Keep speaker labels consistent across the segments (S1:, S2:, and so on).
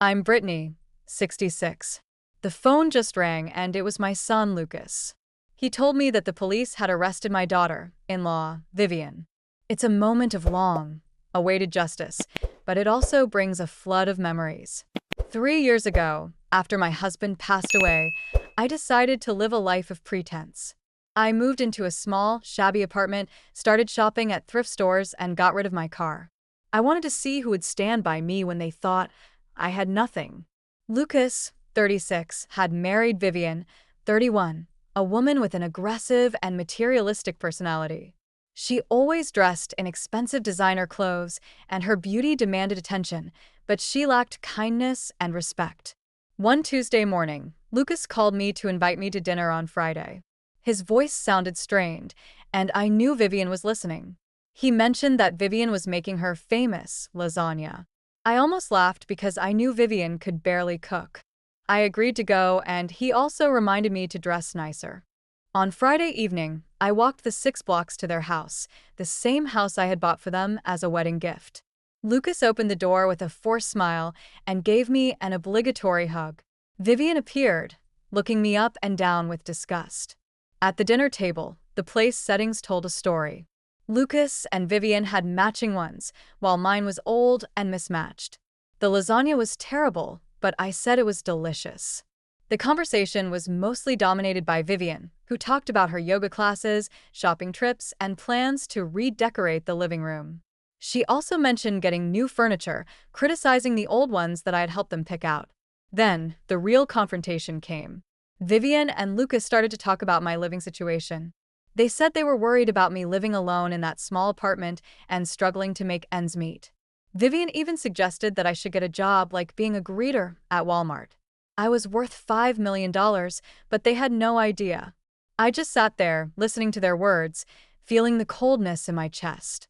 S1: I'm Brittany, 66. The phone just rang and it was my son, Lucas. He told me that the police had arrested my daughter-in-law, Vivian. It's a moment of long, awaited justice, but it also brings a flood of memories. 3 years ago, after my husband passed away, I decided to live a life of pretense. I moved into a small, shabby apartment, started shopping at thrift stores, and got rid of my car. I wanted to see who would stand by me when they thought I had nothing. Lucas, 36, had married Vivian, 31, a woman with an aggressive and materialistic personality. She always dressed in expensive designer clothes, and her beauty demanded attention, but she lacked kindness and respect. One Tuesday morning, Lucas called me to invite me to dinner on Friday. His voice sounded strained, and I knew Vivian was listening. He mentioned that Vivian was making her famous lasagna. I almost laughed because I knew Vivian could barely cook. I agreed to go, and he also reminded me to dress nicer. On Friday evening, I walked the 6 blocks to their house, the same house I had bought for them as a wedding gift. Lucas opened the door with a forced smile and gave me an obligatory hug. Vivian appeared, looking me up and down with disgust. At the dinner table, the place settings told a story. Lucas and Vivian had matching ones, while mine was old and mismatched. The lasagna was terrible, but I said it was delicious. The conversation was mostly dominated by Vivian, who talked about her yoga classes, shopping trips, and plans to redecorate the living room. She also mentioned getting new furniture, criticizing the old ones that I had helped them pick out. Then, the real confrontation came. Vivian and Lucas started to talk about my living situation. They said they were worried about me living alone in that small apartment and struggling to make ends meet. Vivian even suggested that I should get a job like being a greeter at Walmart. I was worth $5 million, but they had no idea. I just sat there, listening to their words, feeling the coldness in my chest.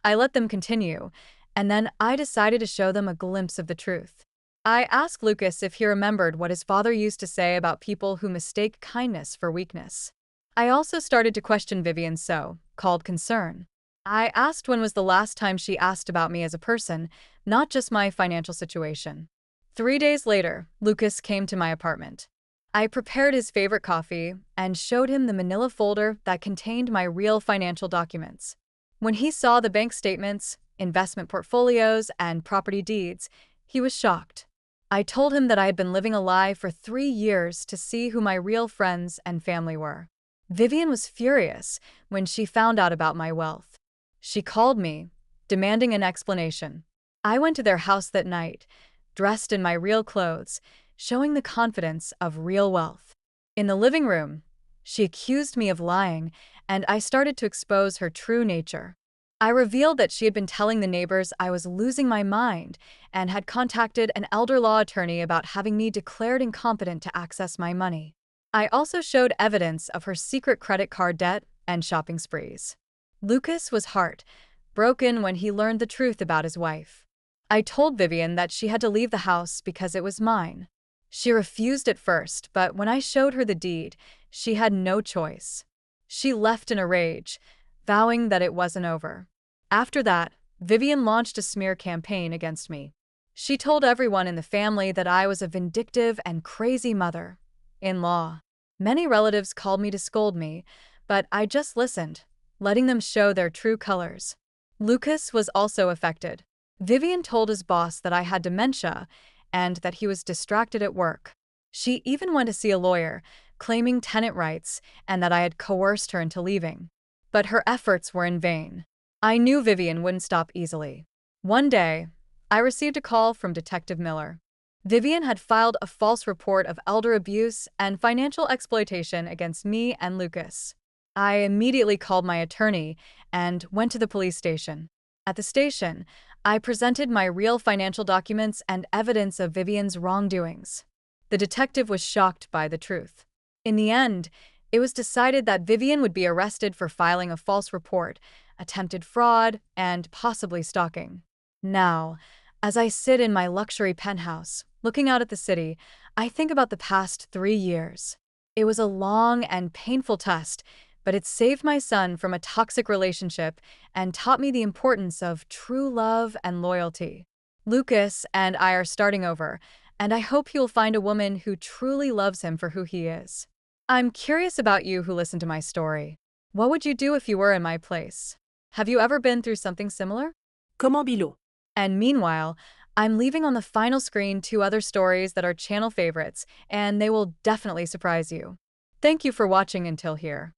S1: I let them continue, and then I decided to show them a glimpse of the truth. I asked Lucas if he remembered what his father used to say about people who mistake kindness for weakness. I also started to question Vivian's so-called concern. I asked when was the last time she asked about me as a person, not just my financial situation. 3 days later, Lucas came to my apartment. I prepared his favorite coffee and showed him the manila folder that contained my real financial documents. When he saw the bank statements, investment portfolios, and property deeds, he was shocked. I told him that I had been living a lie for 3 years to see who my real friends and family were. Vivian was furious when she found out about my wealth. She called me, demanding an explanation. I went to their house that night, dressed in my real clothes, showing the confidence of real wealth. In the living room, she accused me of lying, and I started to expose her true nature. I revealed that she had been telling the neighbors I was losing my mind and had contacted an elder law attorney about having me declared incompetent to access my money. I also showed evidence of her secret credit card debt and shopping sprees. Lucas was heartbroken when he learned the truth about his wife. I told Vivian that she had to leave the house because it was mine. She refused at first, but when I showed her the deed, she had no choice. She left in a rage, vowing that it wasn't over. After that, Vivian launched a smear campaign against me. She told everyone in the family that I was a vindictive and crazy mother-in-law. Many relatives called me to scold me, but I just listened, letting them show their true colors. Lucas was also affected. Vivian told his boss that I had dementia and that he was distracted at work. She even went to see a lawyer, claiming tenant rights and that I had coerced her into leaving. But her efforts were in vain. I knew Vivian wouldn't stop easily. One day, I received a call from Detective Miller. Vivian had filed a false report of elder abuse and financial exploitation against me and Lucas. I immediately called my attorney and went to the police station. At the station, I presented my real financial documents and evidence of Vivian's wrongdoings. The detective was shocked by the truth. In the end, it was decided that Vivian would be arrested for filing a false report, attempted fraud, and possibly stalking. Now, as I sit in my luxury penthouse, looking out at the city, I think about the past 3 years. It was a long and painful test, but it saved my son from a toxic relationship and taught me the importance of true love and loyalty. Lucas and I are starting over, and I hope he will find a woman who truly loves him for who he is. I'm curious about you who listened to my story. What would you do if you were in my place? Have you ever been through something similar?
S2: Comment below.
S1: And meanwhile, I'm leaving on the final screen two other stories that are channel favorites, and they will definitely surprise you. Thank you for watching until here.